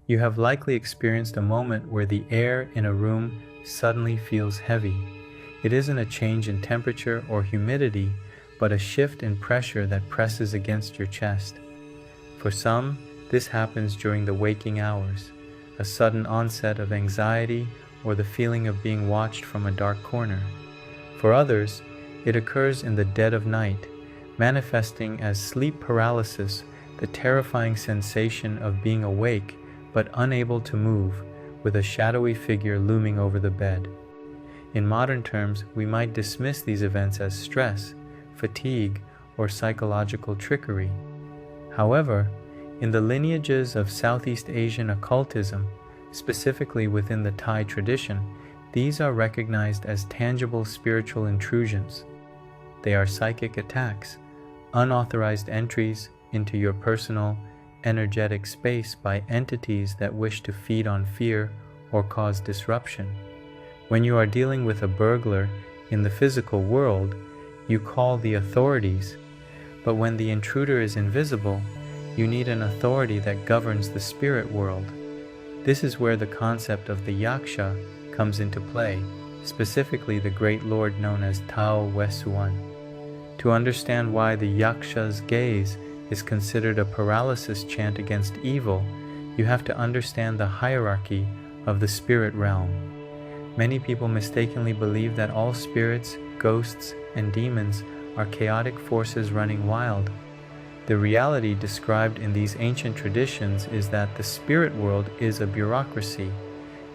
You have likely experienced a moment where the air in a room suddenly feels heavy. It isn't a change in temperature or humidity, but a shift in pressure that presses against your chest. For some, this happens during the waking hours, a sudden onset of anxiety or the feeling of being watched from a dark corner. For others, it occurs in the dead of night, manifesting as sleep paralysis, the terrifying sensation of being awake but unable to move, with a shadowy figure looming over the bed. In modern terms, we might dismiss these events as stress, fatigue, or psychological trickery. However, in the lineages of Southeast Asian occultism, specifically within the Thai tradition, these are recognized as tangible spiritual intrusions. They are psychic attacks, unauthorized entries into your personal, energetic space by entities that wish to feed on fear or cause disruption. When you are dealing with a burglar in the physical world, you call the authorities, but when the intruder is invisible, you need an authority that governs the spirit world. This is where the concept of the yaksha comes into play, specifically the great lord known as Tao Wesuan. To understand why the yaksha's gaze is considered a paralysis chant against evil, you have to understand the hierarchy of the spirit realm. Many people mistakenly believe that all spirits, ghosts, and demons are chaotic forces running wild. The reality described in these ancient traditions is that the spirit world is a bureaucracy.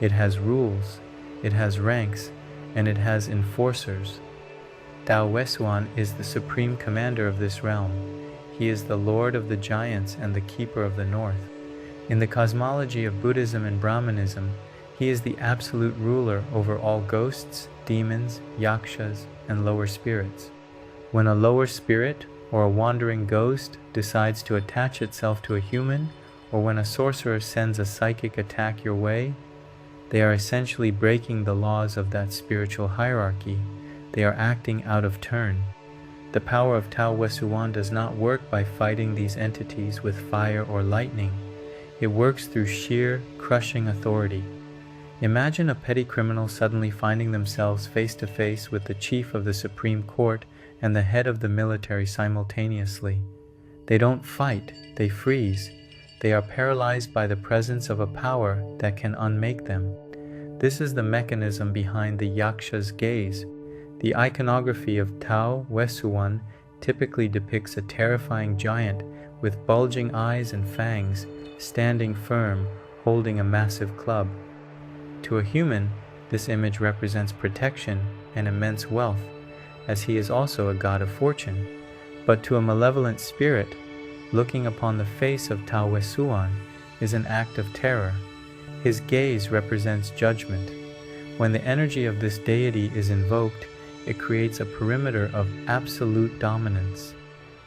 It has rules, it has ranks, and it has enforcers. Tao Wesuan is the supreme commander of this realm. He is the lord of the giants and the keeper of the north. In the cosmology of Buddhism and Brahmanism, he is the absolute ruler over all ghosts, demons, yakshas, and lower spirits. When a lower spirit or a wandering ghost decides to attach itself to a human, or when a sorcerer sends a psychic attack your way, they are essentially breaking the laws of that spiritual hierarchy. They are acting out of turn. The power of Tao Wesuan does not work by fighting these entities with fire or lightning. It works through sheer, crushing authority. Imagine a petty criminal suddenly finding themselves face to face with the chief of the Supreme Court and the head of the military simultaneously. They don't fight, they freeze. They are paralyzed by the presence of a power that can unmake them. This is the mechanism behind the yaksha's gaze. The iconography of Tao Wesuan typically depicts a terrifying giant with bulging eyes and fangs, standing firm, holding a massive club. To a human, this image represents protection and immense wealth, as he is also a god of fortune. But to a malevolent spirit, looking upon the face of Tao Wesuan is an act of terror. His gaze represents judgment. When the energy of this deity is invoked, it creates a perimeter of absolute dominance.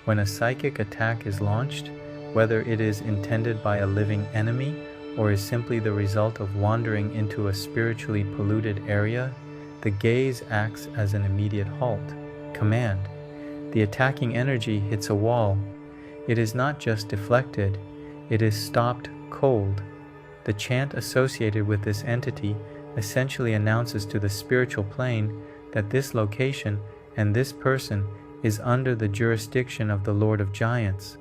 When a psychic attack is launched, whether it is intended by a living enemy or is simply the result of wandering into a spiritually polluted area, the gaze acts as an immediate halt, command. The attacking energy hits a wall. It is not just deflected, it is stopped cold. The chant associated with this entity essentially announces to the spiritual plane that this location and this person is under the jurisdiction of the Lord of Giants.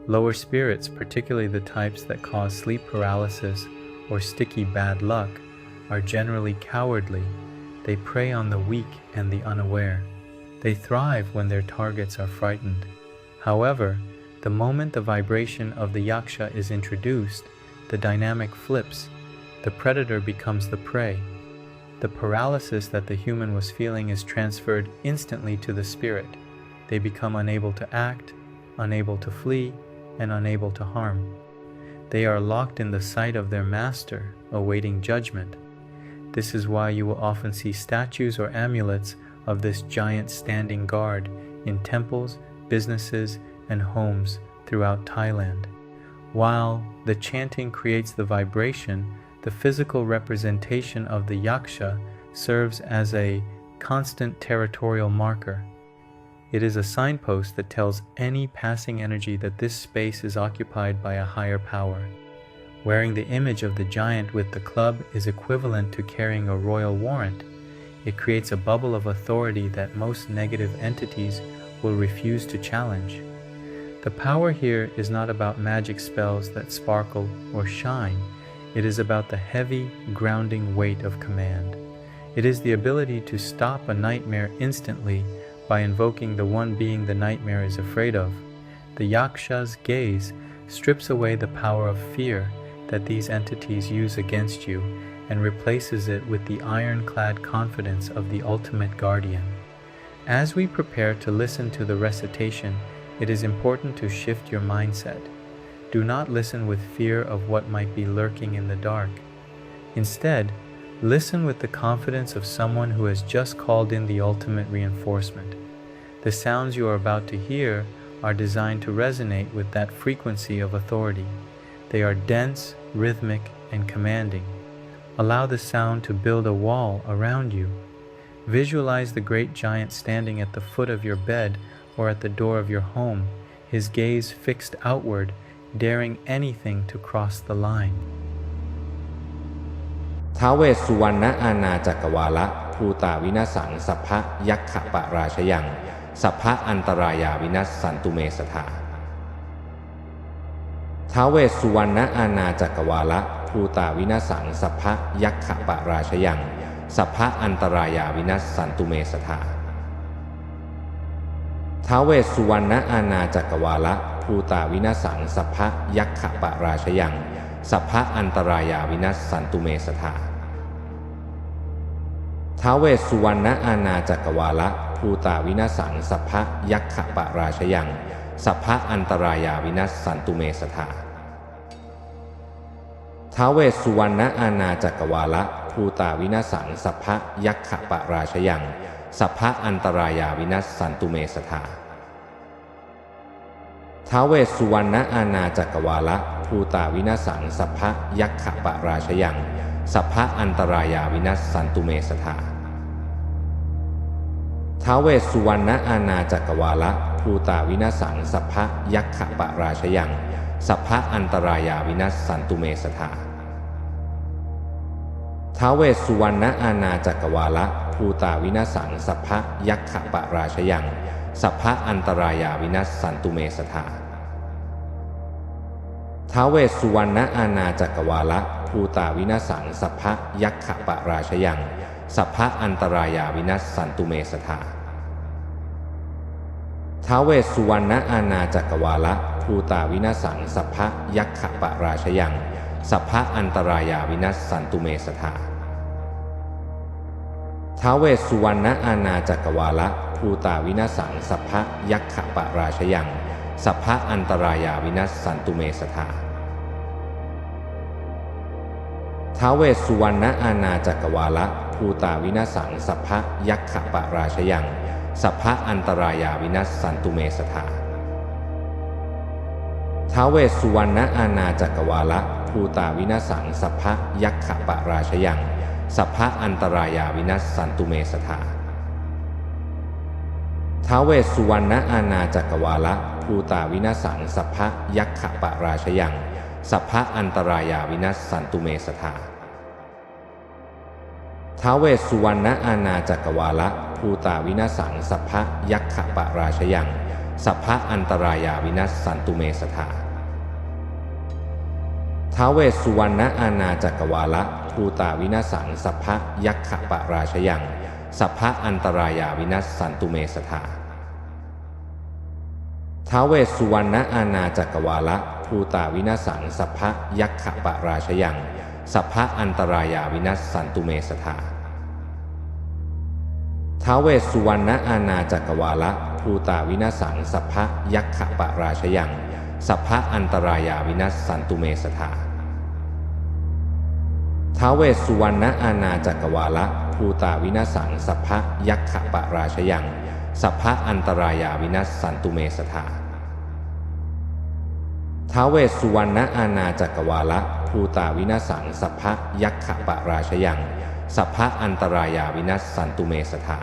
Lower spirits, particularly the types that cause sleep paralysis or sticky bad luck, are generally cowardly. They prey on the weak and the unaware. They thrive when their targets are frightened. However, the moment the vibration of the yaksha is introduced, the dynamic flips. The predator becomes the prey. The paralysis that the human was feeling is transferred instantly to the spirit. They become unable to act, unable to flee, and unable to harm. They are locked in the sight of their master, awaiting judgment. This is why you will often see statues or amulets of this giant standing guard in temples, businesses, and homes throughout Thailand. While the chanting creates the vibration, the physical representation of the yaksha serves as a constant territorial marker. It is a signpost that tells any passing energy that this space is occupied by a higher power. Wearing the image of the giant with the club is equivalent to carrying a royal warrant. It creates a bubble of authority that most negative entities will refuse to challenge. The power here is not about magic spells that sparkle or shine. It is about the heavy, grounding weight of command. It is the ability to stop a nightmare instantly by invoking the one being the nightmare is afraid of. The Yaksha's gaze strips away the power of fear that these entities use against you and replaces it with the ironclad confidence of the ultimate guardian. As we prepare to listen to the recitation, it is important to shift your mindset. Do not listen with fear of what might be lurking in the dark. Instead, listen with the confidence of someone who has just called in the ultimate reinforcement. The sounds you are about to hear are designed to resonate with that frequency of authority. They are dense, rhythmic, and commanding. Allow the sound to build a wall around you. Visualize the great giant standing at the foot of your bed or at the door of your home, his gaze fixed outward, daring anything to cross the line. ท้าวเวสสุวรรณอาณาจักรวาละภูตาวินาสังสัพพะยักขปะราชยังสัพพะอันตรายาวินัสสันตุเมสถาท้าวเวสสุวรรณอาณาจักรวาละภูตาวินาสังสัพพะยักขปะราชยังสัพพะอันตรายาวินัสสันตุเมสถาท้าวเวสสุวรรณอาณาจักรวาละภูตาวินาสังสัพพะยักขปะราชยังสัพพะอันตรายาวินัสสันตุเมสถาท้าวเวสสุวรรณอาณาจักรวาละภูตาวินาสังสัพพะยักขปะราชยังสัพพะอันตรายาวินัสสันตุเมสถาท้าวเวสสุวรรณอาณาจักรวาละภูตาวินาสังสัพพะยักขปะราชยังสัพพะอันตรายาวินัสสันตุเมสถาท้าวเวสสุวรรณอาณาจักรวาละภูตาวินาสังสัพพะยักขปะราชยังสัพพะอันตรายาวินัสสันตุเมสถาท้าวเวสสุวรรณอาณาจักรวาละภูตาวินาสังสัพพะยักขปะราชยังสัพพะอันตรายาวินัสสันตุเมสถาท้าวเวสสุวรรณอาณาจักรวาละภูตาวินาสังสัพพะยักขปะราชยังสัพพะอันตรายาวินัสสันตุเมสถาท้าวเวสสุวรรณอาณาจักรวาละภูตาวินาสังสัพพะยักขปะราชยังสัพพะอันตรายาวินัสสันตุเมสถาท้าวเวสสุวรรณอาณาจักรวาละภูตาวินาสังสัพพะยักขปะราชยังสัพพะอันตรายาวินัสสันตุเมสถาท้าวเวสสุวรรณอาณาจักรวาละภูตาวินาสังสัพพะยักขปะราชยังสัพพะอันตรายาวินัสสันตุเมสถาท้าวเวสสุวรรณอาณาจักรวาละภูตาวินาสังสัพพะยักขปะราชยังสัพพะอันตรายาวินัสสันตุเมสถาท้าวเวสสุวรรณอาณาจักรวาละภูตาวินาสังสัพพะยักขปะราชยังสัพพะอันตรายาวินัสสันตุเมสถาท้าวเวสสุวรรณอาณาจักรวาละภูตาวินาสังสัพพะยักขปะราชยังสัพพะอันตรายาวินัสสันตุเมสถาท้าวเวสสุวรรณอาณาจักรวาละภูตาวินาสังสัพพะยักขปะราชยังสัพพะอันตรายาวินัสสันตุเมสถาท้าวเวสสุวรรณอาณาจักรวาละภูตาวินาสังสัพพะยักขปะราชยังสัพพะอันตรายาวินัสสันตุเมสถาท้าวเวสสุวรรณอาณาจักรวาละภูตาวินาสังสัพพะยักขปะราชยังสัพพะอันตรายาวินัสสันตุเมสถาท้าวเวสสุวรรณอาณาจักรวาละภูตาวินาสังสัพพะยักขปะราชยังสัพพะอันตรายาวินัสสันตุเมสถาท้าวเวสสุวรรณอาณาจักรวาละภูตาวินาสังสัพพะยักขปะราชยังสัพพะอันตรายาวินัสสันตุเมสถาท้าวเวสสุวรรณอาณาจักรวาละภูตาวินาสังสัพพะยักขปะราชยังสัพพะอันตรายาวินัสสันตุเมสถา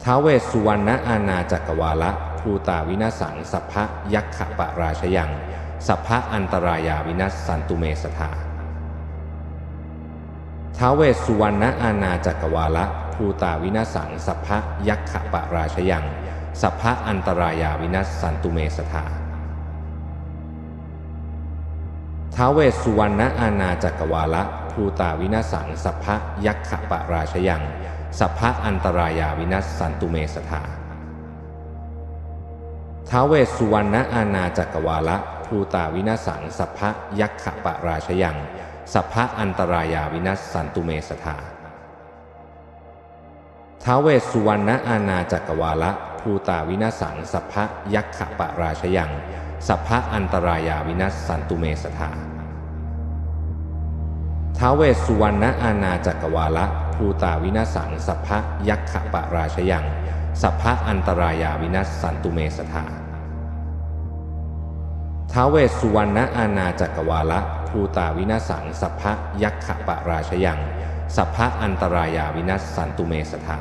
ท้าวเวสสุวรรณอาณาจักรวาละภูตาวินาสังสัพพะยักขปะราชยัง สัพพะอันตรายาวินัสสันตุเมสทาท้าวเวสสุวรรณอาณาจักรวาละภูตาวินาสังสัพพะยักขปราชยังสัพพะอันตรายาวินัสสันตุเมสทาท้าวเวสสุวรรณอาณาจักรวาละภูตาวินาสังสัพพะยักขปราชยังสัพพะอันตรายาวินัสสันตุเมสทาท้าวเวสสุวรรณอาณาจักรวาละภูตาวินาสังสัพพะยักขปราชยังสัพพะอันตรายาวินัสสันตุเมสทาท้าวเวสสุวรรณอาณาจักรวาละภูตาวินาสังสัพพะยักขปราชยังสัพพะอันตรายาวินัสสันตุเมสทาท้าวเวสสุวรรณอาณาจักรวาละภูตาวินาสังสัพพะยักขปราชยังสัพพะอันตรายาวินัสสันตุเมสทาท้าวเวสสุวรรณอาณาจักรวาละภูตาวินาสังสัพพะยักขปราชยังสัพพะอันตรายาวินัสสันตุเมสทา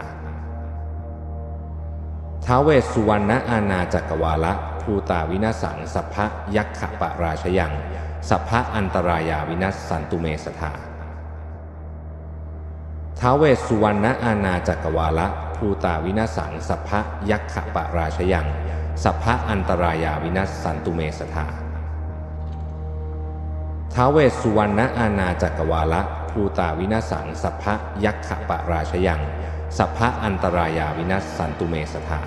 ท้าวเวสสุวรรณอาณาจักรวาละภูตาวินาสังสัพพะยักขปราชยังสัพพะอันตรายาวินัสสันตุเมสทาท้าวเวสสุวรรณอาณาจักรวาละภูตาวินาสังสัพพะยักขปราชยังสัพพะอันตรายาวินัสสันตุเมสทาท้าวเวสสุวรรณอาณาจักรวาละภูตาวินาสังสัพพะยักขปราชยังสัพพะอันตรายาวินัสสันตุเมสทา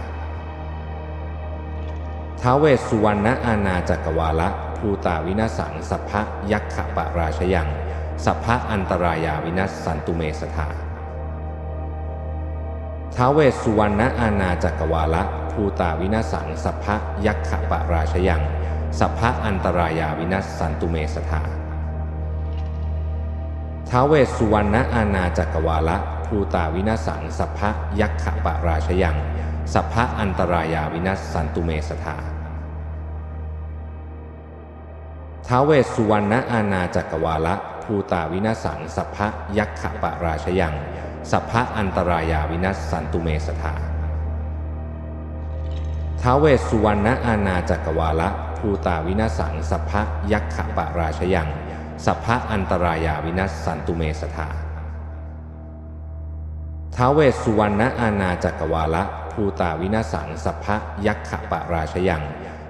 ท้าวเวสสุวรรณอาณาจักรวาละภูตาวินาสังสัพพะยักขปราชยังสัพพะอันตรายาวินัสสันตุเมสทาท้าวเวสสุวรรณอาณาจักรวาละภูตาวินาสังสัพพะยักขปราชยังสัพพะอันตรายาวินัสสันตุเมสทาท้าวเวสสุวรรณอาณาจักรวาละภูตาวินาสังสัพพะยักขปราชยังสัพพะอันตรายาวินัสสันตุเมสทาท้าวเวสสุวรรณอาณาจักรวาละภูตาวินาสังสัพพะยักขปราชยังสัพพะอันตรายาวินัสสันตุเมสทาท้าวเวสสุวรรณอาณาจักรวาละภูตาวินาสังสัพพะยักขปราชยังสัพพะอันตรายาวินัสสันตุเมสทาท้าวเวสสุวรรณอาณาจักรวาละภูตาวินาสังสัพพะยักขปราชยัง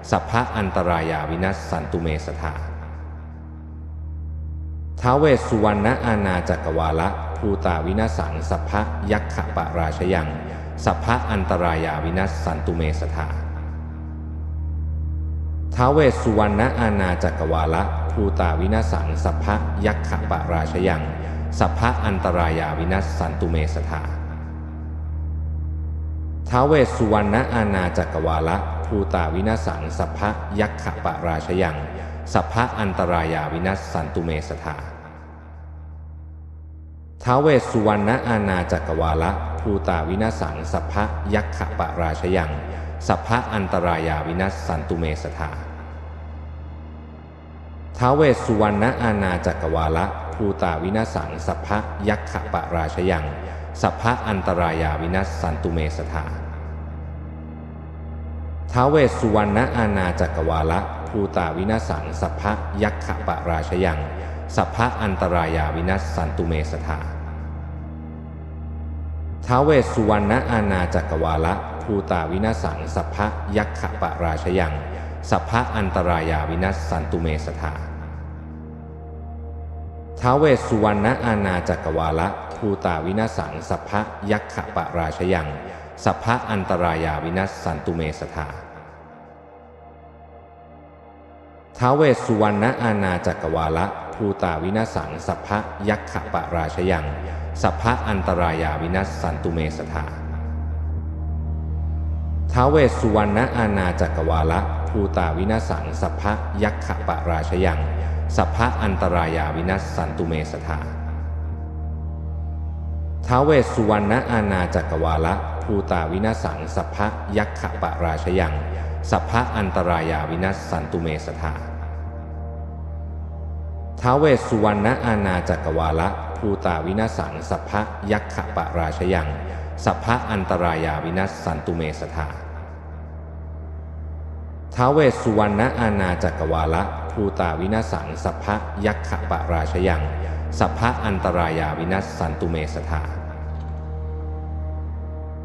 สัพพะอันตรายาวินัสสันตุเมสทาท้าวเวสสุวรรณอาณาจักรวาละภูตาวินาสังสัพพะยักขปราชยังสัพพะอันตรายาวินัสสันตุเมสทาท้าวเวสสุวรรณอาณาจักรวาละภูตาวินาสังสัพพะยักขปราชยังสัพพะอันตรายาวินัสสันตุเมสทาท้าวเวสสุวรรณอาณาจักรวาละภูตาวินาสังสัพพะยักขปราชยังสัพพะอันตรายาวินัสสันตุเมสทาท้าวเวสสุวรรณอาณาจักรวาละภูตาวินาสังสัพพะยักขปราชยังสัพพะอันตรายาวินัสสันตุเมสทาท้าวเวสสุวรรณอาณาจักรวาละภูตาวินาสังสัพพะยักขปราชยังสัพพะอันตรายาวินัสสันตุเมสทาท้าวเวสสุวรรณอาณาจักรวาละภูตาวินาสังสัพพะยักขปราชยังสัพพะอันตรายาวินัสสันตุเมสทาท้าวเวสสุวรรณอาณาจักรวาละภูตาวินาสังสัพพะยักขปราชยังสัพพะอันตรายาวินัสสันตุเมสทาท้าวเวสสุวรรณอาณาจักรวาละภูตาวินาสังสัพพะยักขปราชยังสัพพะอันตรายาวินัสสันตุเมสทาท้าวเวสสุวรรณอาณาจักรวาละภูตาวินาสังสัพพะยักขปราชยังสัพพะอันตรายาวินัสสันตุเมสทาท้าวเวสสุวรรณอาณาจักรวาละภูตาวินาสังสัพพะยักขปราชยังสัพพะอันตรายาวินัสสันตุเมสทาท้าวเวสสุวรรณอาณาจักรวาละภูตาวินาสังสัพพะยักขปราชยังสัพพะอันตรายาวินัสสันตุเมสทาท้าวเวสสุวรรณอาณาจักรวาละภูตาวินาสังสัพพะยักขปราชยังสัพพะอันตรายาวินัสสันตุเมสทาท้าวเวสสุวรรณอาณาจักรวาละภู ภูตาวินาสังสัพพะยัคขปะราชยังสัพพะอันตรายาวินัสสันตุเมสถา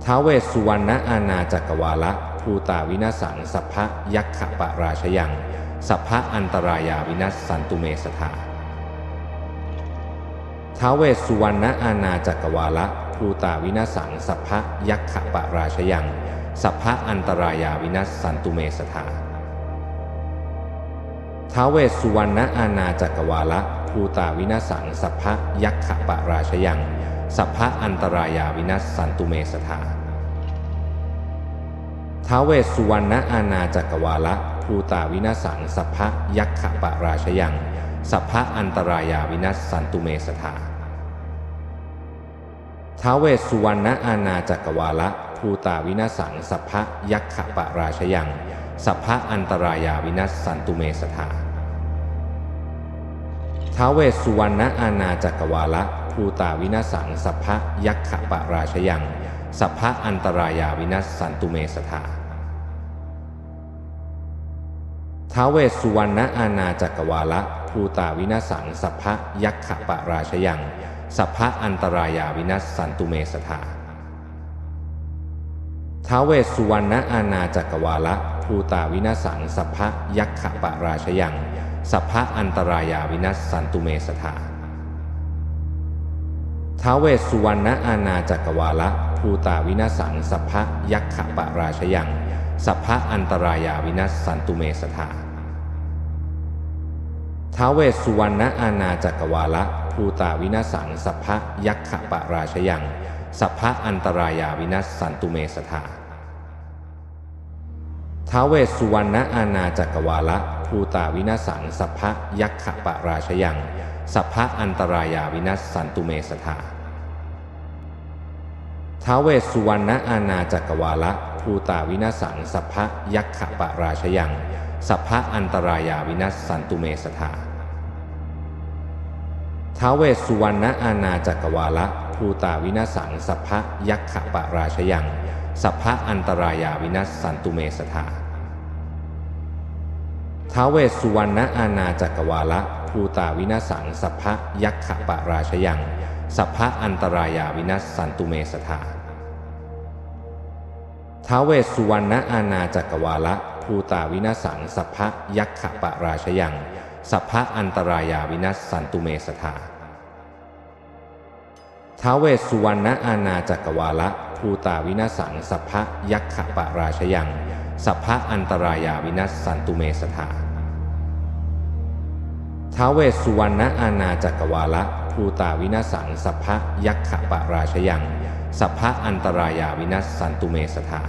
ท้าวเวสสุวรรณอาณาจักรวาละภูตาวินาสังสัพพะยัคขปะราชยังสัพพะอันตรายาวินัสสันตุเมสถาท้าวเวสสุวรรณอาณาจักรวาละภูตาวินาสังสัพพะยัคขปะราชยังสัพพะอันตรายาวินัสสันตุเมสถาท้าวเวสสุวรรณอาณาจักรวาละภูตาวินาสังสัพพะยัคขปะราชยังสัพพะอันตรายาวินัสสันตุเมสถาท้าวเวสสุวรรณอาณาจักรวาละภูตาวินาสังสัพพะยัคขปะราชยังสัพพะอันตรายาวินัสสันตุเมสถาท้าวเวสสุวรรณอาณาจักรวาละภูตาวินาสังสัพพะยัคขปะราชยังสัพพะอันตรายาวินัสสันตุเมสถาท้าวเวสสุวรรณอาณาจักรวาละภูตาวินาสังสัพพะยัคขปะราชยังสัพพะอันตรายาวินัสสันตุเมสถาท้าวเวสสุวรรณอาณาจักรวาละภูตาวินาสังสัพพะยัคขปะราชยังสัพพะอันตรายาวินัสสันตุเมสถาท้าวเวสสุวรรณอาณาจักรวาละภูตาวินาสังสัพพะยัคขปะราชยังสัพพะอันตรายาวินัสสันตุเมสถาท้าวเวสสุวรรณอาณาจักรวาละภูตาวินาสังสัพพะยัคขปะราชยังสัพพะอันตรายาวินัสสันตุเมสถาท้าวเวสสุวรรณอาณาจักรวาละภูตาวินาสังสัพพะยัคขปะราชยังสัพพะอันตรายาวินัสสันตุเมสถาท้าวเวสสุวรรณอาณาจักรวาละภูตาวินาสังสัพพะยัคขปะราชยังสัพพะอันตรายาวินัสสันตุเมสถาท้าวเวสสุวรรณอาณาจักรวาละภูตาวินาสังสัพพะยัคขปะราชยังสัพพะอันตรายาวินัสสันตุเมสถาท้าวเวสสุวรรณอาณาจักรวาละภูตาวินาสังสัพพะยัคขปะราชยังสัพพะอันตรายาวินัสสันตุเมสถาท้าวเวสสุวรรณอาณาจักรวาละภูตาวินาสังสัพพะยัคขปะราชยังสัพพะอันตรายาวินัสสันตุเมสถาท้าวเวสสุวรรณอาณาจักรวาละภูตาวินาสังสัพพะยัคขปะราชยังสัพพะอันตรายาวินัสสันตุเมสถาท้าวเวสสุวรรณอาณาจักรวาละภูตาวินาสังสัพพะยัคขปะราชยังสัพพะอันตรายาวินัสสันตุเมสถาท้าวเวสสุวรรณอาณาจักรวาละภูตาวินาสังสัพพะยัคขปะราชยังสัพพะอันตรายาวินัสสันตุเมสถา